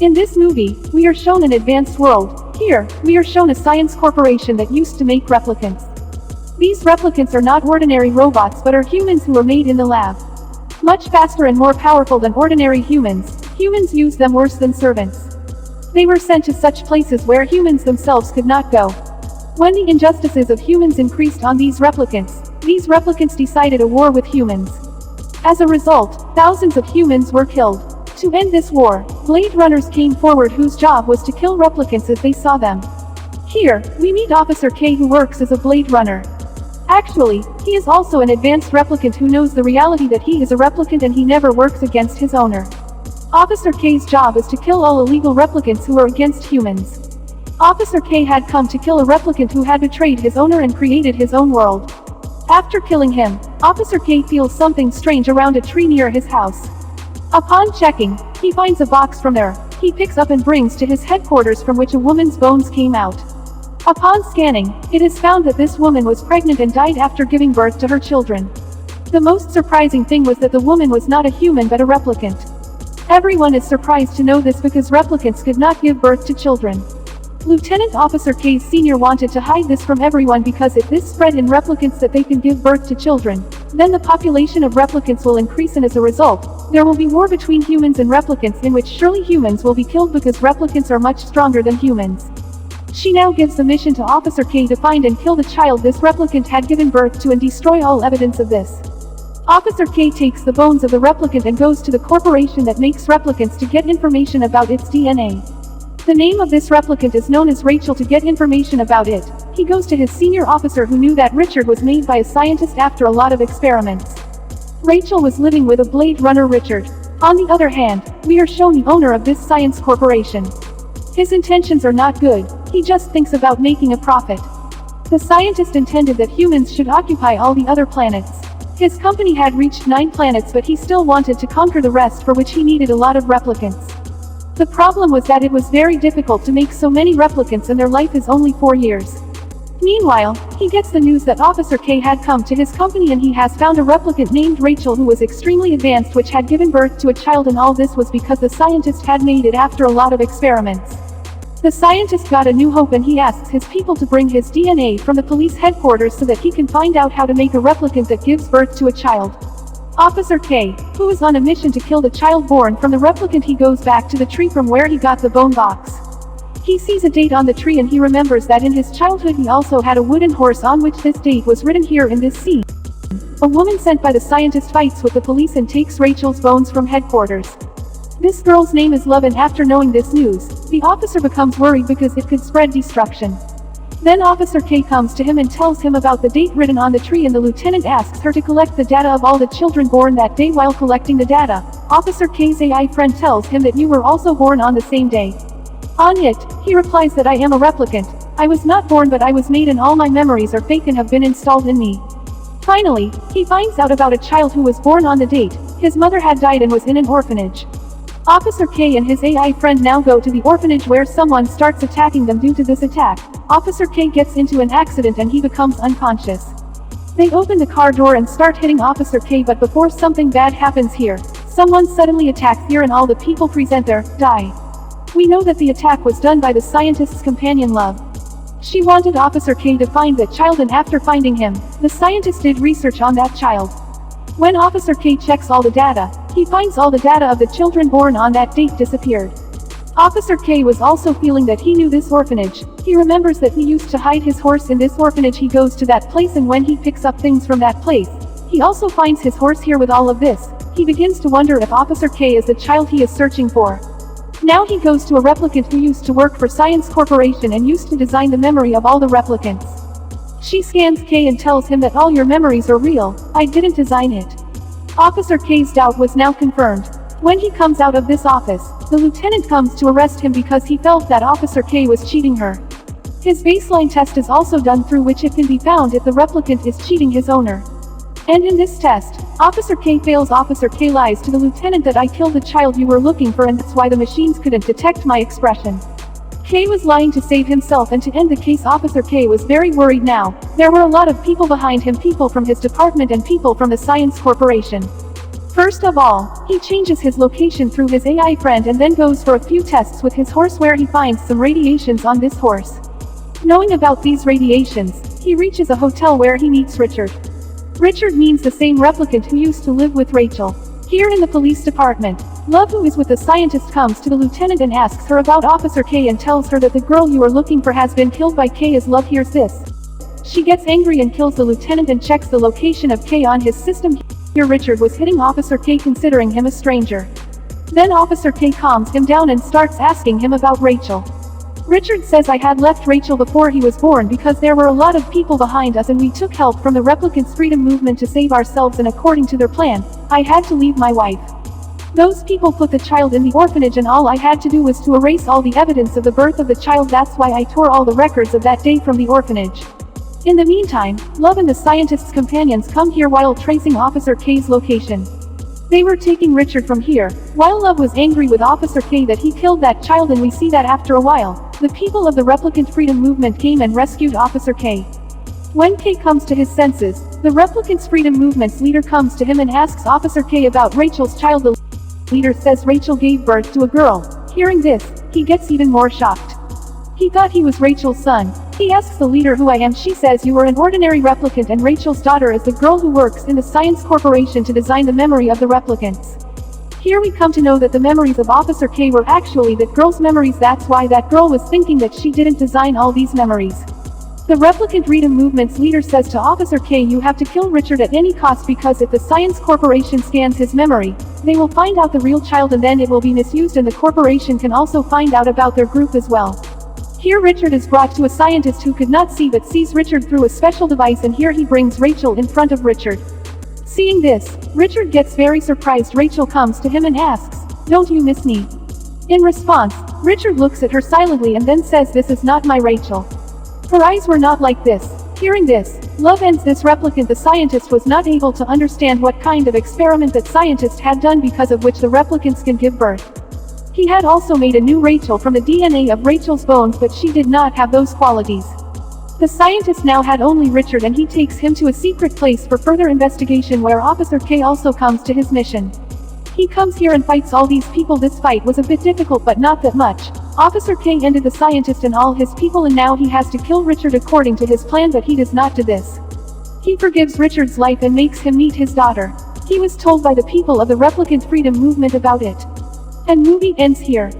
In this movie, we are shown an advanced world. Here, we are shown a science corporation that used to make replicants. These replicants are not ordinary robots but are humans who were made in the lab. Much faster and more powerful than ordinary humans, humans use them worse than servants. They were sent to such places where humans themselves could not go. When the injustices of humans increased on these replicants decided a war with humans. As a result, thousands of humans were killed. To end this war, Blade Runners came forward whose job was to kill replicants as they saw them. Here, we meet Officer K, who works as a Blade Runner. Actually, he is also an advanced replicant who knows the reality that he is a replicant and he never works against his owner. Officer K's job is to kill all illegal replicants who are against humans. Officer K had come to kill a replicant who had betrayed his owner and created his own world. After killing him, Officer K feels something strange around a tree near his house. Upon checking, he finds a box from there. He picks up and brings to his headquarters, from which a woman's bones came out. Upon scanning, it is found that this woman was pregnant and died after giving birth to her children. The most surprising thing was that the woman was not a human but a replicant. Everyone is surprised to know this because replicants could not give birth to children. Lieutenant Officer K's senior wanted to hide this from everyone because if this spread in replicants that they can give birth to children, then the population of replicants will increase, and as a result, there will be war between humans and replicants in which surely humans will be killed because replicants are much stronger than humans. She now gives the mission to Officer K to find and kill the child this replicant had given birth to and destroy all evidence of this. Officer K takes the bones of the replicant and goes to the corporation that makes replicants to get information about its DNA. The name of this replicant is known as Rachel. To get information about it, he goes to his senior officer who knew that Richard was made by a scientist after a lot of experiments. Rachel was living with a Blade Runner, Richard. On the other hand, we are shown the owner of this science corporation. His intentions are not good, he just thinks about making a profit. The scientist intended that humans should occupy all the other planets. His company had reached 9 planets but he still wanted to conquer the rest, for which he needed a lot of replicants. The problem was that it was very difficult to make so many replicants and their life is only 4 years. Meanwhile, he gets the news that Officer K had come to his company and he has found a replicant named Rachel who was extremely advanced, which had given birth to a child, and all this was because the scientist had made it after a lot of experiments. The scientist got a new hope and he asks his people to bring his DNA from the police headquarters so that he can find out how to make a replicant that gives birth to a child. Officer K, who is on a mission to kill the child born from the replicant, he goes back to the tree from where he got the bone box. He sees a date on the tree and he remembers that in his childhood he also had a wooden horse on which this date was written. Here in this scene, a woman sent by the scientist fights with the police and takes Rachel's bones from headquarters. This girl's name is Love, and after knowing this news, the officer becomes worried because it could spread destruction. Then Officer K comes to him and tells him about the date written on the tree, and the lieutenant asks her to collect the data of all the children born that day. While collecting the data, Officer K's AI friend tells him that you were also born on the same day. On it, he replies that I am a replicant. I was not born but I was made and all my memories are fake and have been installed in me. Finally, he finds out about a child who was born on the date. His mother had died and was in an orphanage. Officer K and his AI friend now go to the orphanage where someone starts attacking them. Due to this attack, Officer K gets into an accident and he becomes unconscious. They open the car door and start hitting Officer K, but before something bad happens here, someone suddenly attacks here and all the people present there die. We know that the attack was done by the scientist's companion Love. She wanted Officer K to find that child, and after finding him, the scientist did research on that child. When Officer K checks all the data, he finds all the data of the children born on that date disappeared. Officer K was also feeling that he knew this orphanage. He remembers that he used to hide his horse in this orphanage. He goes to that place and when he picks up things from that place, he also finds his horse here. With all of this, he begins to wonder if Officer K is the child he is searching for. Now he goes to a replicant who used to work for Science Corporation and used to design the memory of all the replicants. She scans K and tells him that all your memories are real, I didn't design it. Officer K's doubt was now confirmed. When he comes out of this office, the lieutenant comes to arrest him because he felt that Officer K was cheating her. His baseline test is also done, through which it can be found if the replicant is cheating his owner. And in this test, Officer K fails. Officer K lies to the lieutenant that I killed the child you were looking for and that's why the machines couldn't detect my expression. K was lying to save himself and to end the case. Officer K was very worried now. There were a lot of people behind him, people from his department and people from the Science Corporation. First of all, he changes his location through his AI friend and then goes for a few tests with his horse where he finds some radiations on this horse. Knowing about these radiations, he reaches a hotel where he meets Richard. Richard means the same replicant who used to live with Rachel. Here in the police department, Love, who is with the scientist, comes to the lieutenant and asks her about Officer K and tells her that the girl you are looking for has been killed by K. As Love hears this, she gets angry and kills the lieutenant and checks the location of K on his system. Here Richard was hitting Officer K considering him a stranger. Then Officer K calms him down and starts asking him about Rachel. Richard says, I had left Rachel before he was born because there were a lot of people behind us and we took help from the Replicants' freedom movement to save ourselves, and according to their plan, I had to leave my wife. Those people put the child in the orphanage and all I had to do was to erase all the evidence of the birth of the child. That's why I tore all the records of that day from the orphanage. In the meantime, Love and the scientist's companions come here while tracing Officer K's location. They were taking Richard from here, while Love was angry with Officer K that he killed that child, and we see that after a while, the people of the Replicant Freedom Movement came and rescued Officer K. When K comes to his senses, the Replicants Freedom Movement's leader comes to him and asks Officer K about Rachel's child. The leader says Rachel gave birth to a girl. Hearing this, he gets even more shocked. He thought he was Rachel's son. He asks the leader who I am. She says, you are an ordinary replicant and Rachel's daughter is the girl who works in the Science Corporation to design the memory of the replicants. Here we come to know that the memories of Officer K were actually that girl's memories. That's why that girl was thinking that she didn't design all these memories. The Replicant Freedom Movement's leader says to Officer K, you have to kill Richard at any cost, because if the Science Corporation scans his memory, they will find out the real child and then it will be misused, and the corporation can also find out about their group as well. Here Richard is brought to a scientist who could not see but sees Richard through a special device, and here he brings Rachel in front of Richard. Seeing this, Richard gets very surprised. Rachel comes to him and asks, don't you miss me? In response, Richard looks at her silently and then says, this is not my Rachel. Her eyes were not like this. Hearing this, Love ends this replicant. The scientist was not able to understand what kind of experiment that scientist had done, because of which the replicants can give birth. He had also made a new Rachel from the DNA of Rachel's bones, but she did not have those qualities. The scientist now had only Richard, and he takes him to a secret place for further investigation where Officer K also comes to his mission. He comes here and fights all these people. This fight was a bit difficult but not that much. Officer K ended the scientist and all his people, and now he has to kill Richard according to his plan, but he does not do this. He forgives Richard's life and makes him meet his daughter. He was told by the people of the Replicant Freedom Movement about it. And movie ends here.